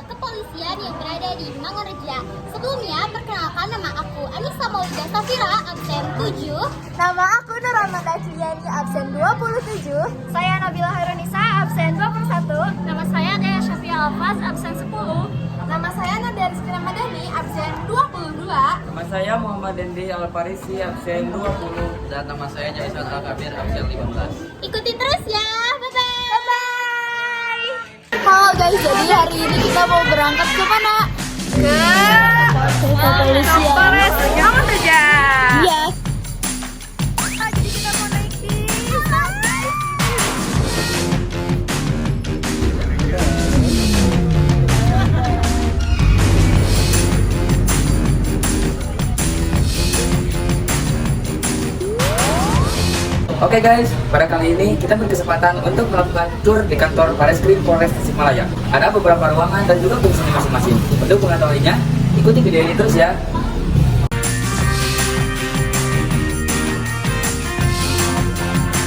kepolisian yang berada di Mangunreja. Sebelumnya, perkenalkan nama aku Anissa Maulida Safira, absen 7. Nama aku Nur Rahmada Ciliani, absen 27. Saya Nabila Hairunisa, absen 21. Nama saya Dea Syafia Alfaz, absen 10. Nama saya Nadia Rizky Ramadhani, absen 22. Nama saya Muhammad Dendi Alfarisi, absen 20. Dan nama saya Jaisan Al-Kabir, absen 15. Ikuti terus ya, bye-bye. Halo guys, jadi hari ini kita mau berangkat ke mana? Kepolisian. Polres Mangunreja. Iya. Jadi kita mau naik bis. Oke guys, pada kali ini kita berkesempatan untuk melakukan tour di kantor Bareskrim Polres Tasikmalaya. Ada beberapa ruangan dan juga fungsinya masing-masing. Untuk mengetahuinya, ikuti video ini terus ya.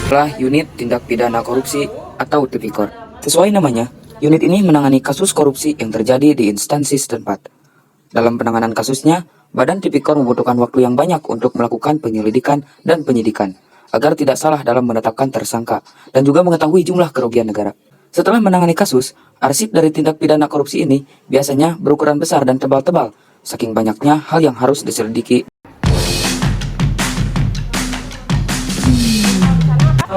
Adalah Unit Tindak Pidana Korupsi atau Tipikor. Sesuai namanya, unit ini menangani kasus korupsi yang terjadi di instansi setempat. Dalam penanganan kasusnya, Badan Tipikor membutuhkan waktu yang banyak untuk melakukan penyelidikan dan penyidikan, agar tidak salah dalam menetapkan tersangka, dan juga mengetahui jumlah kerugian negara. Setelah menangani kasus, arsip dari tindak pidana korupsi ini biasanya berukuran besar dan tebal-tebal, saking banyaknya hal yang harus diselidiki.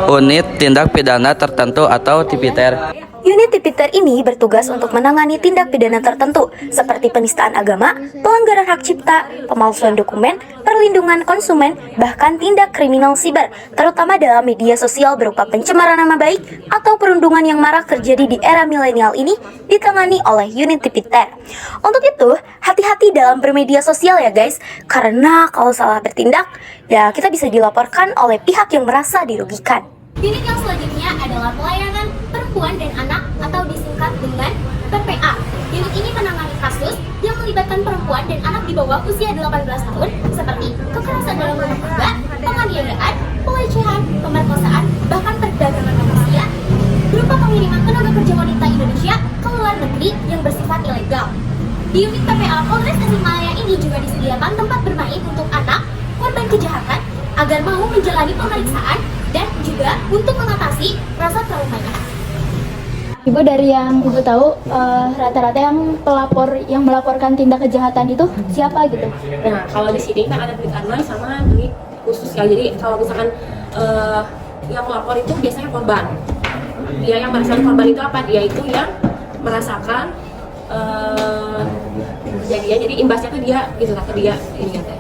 Unit Tindak Pidana Tertentu atau Tipiter. Unit Tipiter ini bertugas untuk menangani tindak pidana tertentu seperti penistaan agama, pelanggaran hak cipta, pemalsuan dokumen, perlindungan konsumen, bahkan tindak kriminal siber, terutama dalam media sosial berupa pencemaran nama baik atau perundungan yang marak terjadi di era milenial ini ditangani oleh unit Tipiter. Untuk itu, hati-hati dalam bermedia sosial ya guys, karena kalau salah bertindak, ya kita bisa dilaporkan oleh pihak yang merasa dirugikan. Unit yang selanjutnya adalah pelayanan perempuan dan anak atau disingkat dengan PPA. Unit ini menangani kasus yang melibatkan perempuan dan anak di bawah usia 18 tahun seperti kekerasan dalam rumah tangga, penganiayaan, pelecehan, pemerkosaan, bahkan perdagangan manusia berupa pengiriman tenaga kerja wanita Indonesia ke luar negeri yang bersifat ilegal. Di unit PPA Polres Tasikmalaya ini juga disediakan tempat bermain untuk anak korban kejahatan agar mau menjalani pemeriksaan dan juga untuk mengatasi rasa traumanya. Ibu, dari yang Ibu tahu, rata-rata yang pelapor yang melaporkan tindak kejahatan itu siapa gitu? Nah, kalau di sini kan ada delik aduan sama delik khusus ya. Jadi kalau misalkan yang melapor itu biasanya korban. Dia yang merasakan korban itu apa? Dia itu yang merasakan kejadian. Jadi imbasnya tuh dia gitu lah, ke dia ini kan.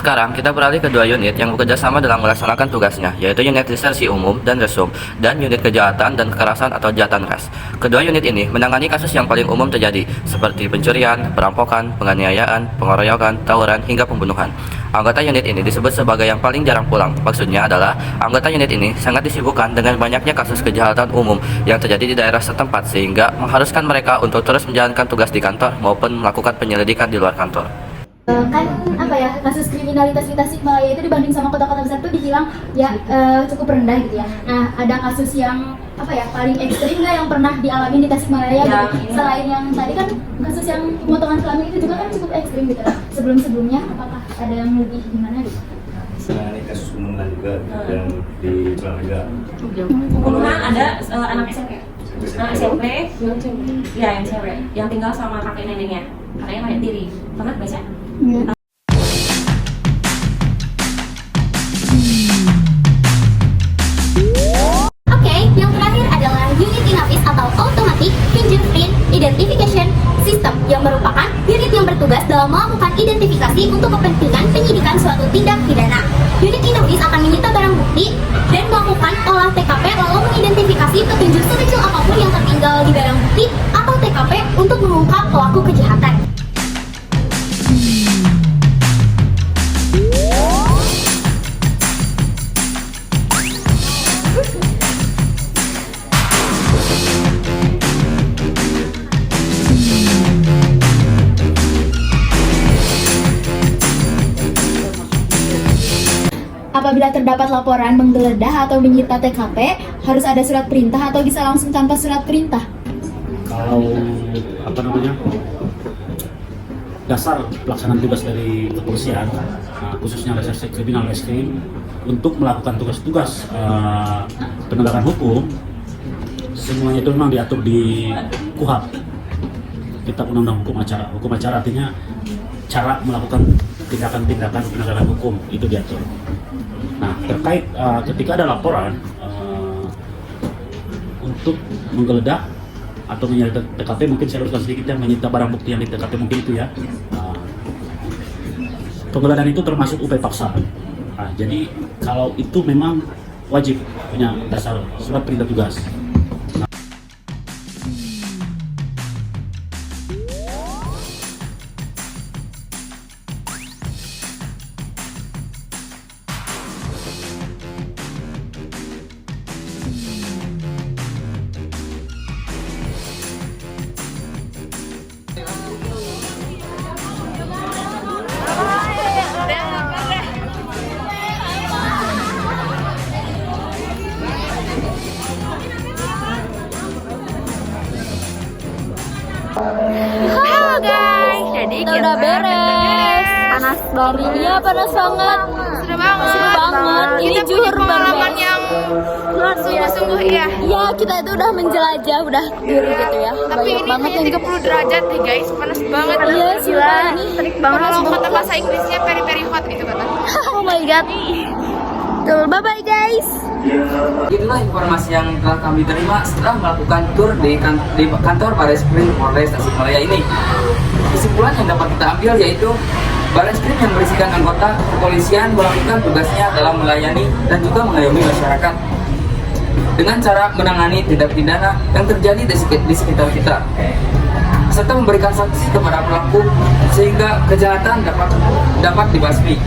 Sekarang kita beralih ke dua unit yang bekerja sama dalam melaksanakan tugasnya, yaitu unit resersi umum dan resum, dan unit kejahatan dan kekerasan atau Jatanres. Kedua unit ini menangani kasus yang paling umum terjadi, seperti pencurian, perampokan, penganiayaan, pengeroyokan, tawuran, hingga pembunuhan. Anggota unit ini disebut sebagai yang paling jarang pulang. Maksudnya adalah, anggota unit ini sangat disibukkan dengan banyaknya kasus kejahatan umum yang terjadi di daerah setempat, sehingga mengharuskan mereka untuk terus menjalankan tugas di kantor maupun melakukan penyelidikan di luar kantor. Kan apa ya, kasus kriminalitas di Tasikmalaya itu dibanding sama kota-kota besar itu dibilang ya cukup rendah gitu ya. Nah, ada kasus yang apa ya paling ekstrim nggak yang pernah dialami di Tasikmalaya gitu? Selain yang tadi kan kasus yang pemotongan kelamin itu juga kan cukup ekstrim gitu. Sebelum-sebelumnya apakah ada yang lebih gimana gitu? Menangani kasus pembunuhan juga dan di Belanda. Pembunuhan ada anak SMP. SMP, ya yang cewek, yang tinggal sama kakek neneknya, kakeknya mayat diri. Pernah baca? Oke, yang terakhir adalah unit Inavis atau Automatic Fingerprint Identification System yang merupakan unit yang bertugas dalam melakukan identifikasi untuk kepentingan penyidikan suatu tindak pidana. Unit Inavis akan menyita barang bukti dan melakukan olah TKP lalu mengidentifikasi petunjuk sekecil apapun yang tertinggal di barang bukti atau TKP untuk mengungkap pelaku kejahatan. Apabila terdapat laporan menggeledah atau menyita TKP, harus ada surat perintah atau bisa langsung tanpa surat perintah? Kalau dasar pelaksanaan tugas dari kepolisian, khususnya reserse kriminal reskrim, untuk melakukan tugas-tugas penegakan hukum, semuanya itu memang diatur di KUHP, Kitab Undang-Undang Hukum Acara. Artinya cara melakukan tindakan-tindakan penegakan hukum itu diatur. Nah, terkait ketika ada laporan untuk menggeledah atau menyita TKP, mungkin saya luruskan sedikit, yang menyita barang bukti yang di TKP mungkin itu ya. Penggeledahan itu termasuk upaya paksa. Jadi kalau itu memang wajib punya dasar surat perintah tugas. Halo guys, jadi kita udah beres. Panas Dari iya panas banget. Seru banget. Seru banget. Ini Kita punya juhur pengalaman banget. yang sungguh-sungguh ya. Iya, kita itu udah menjelajah, udah tour gitu ya. Tapi Banyak ini banget kayak 30 derajat nih guys, panas banget. Iya, gila. Ini terik banget. Kalau kata bahasa Inggrisnya very hot gitu kata. Oh my god. Tuh, bye-bye guys. Itulah informasi yang telah kami terima setelah melakukan tur di kantor Bareskrim Polres Tasikmalaya ini. Kesimpulan yang dapat kita ambil yaitu Bareskrim yang berisikan anggota kepolisian melakukan tugasnya dalam melayani dan juga mengayomi masyarakat dengan cara menangani tindak pidana yang terjadi di sekitar kita, serta memberikan sanksi kepada pelaku sehingga kejahatan dapat dibasmi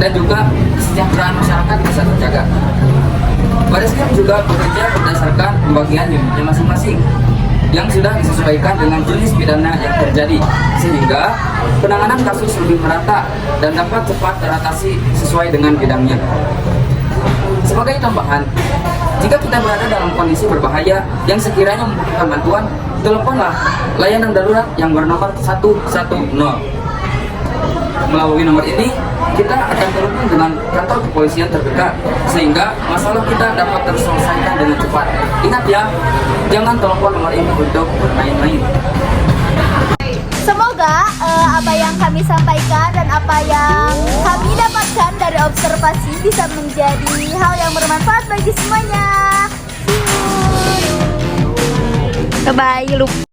dan juga kesejahteraan masyarakat bisa terjaga. Bareskrim juga bekerja berdasarkan pembagian unitnya masing-masing yang sudah disesuaikan dengan jenis pidana yang terjadi, sehingga penanganan kasus lebih merata dan dapat cepat teratasi sesuai dengan bidangnya. Sebagai tambahan, jika kita berada dalam kondisi berbahaya yang sekiranya membutuhkan bantuan, teleponlah layanan darurat yang bernomor 110. Melalui nomor ini, kita akan terhubung dengan kantor kepolisian terdekat sehingga masalah kita dapat terselesaikan dengan cepat. Ingat ya, jangan telepon nomor ini untuk bermain-main. Semoga apa yang kami sampaikan dan apa yang kami dapatkan dari observasi bisa menjadi hal yang bermanfaat bagi semuanya. See you. Bye-bye.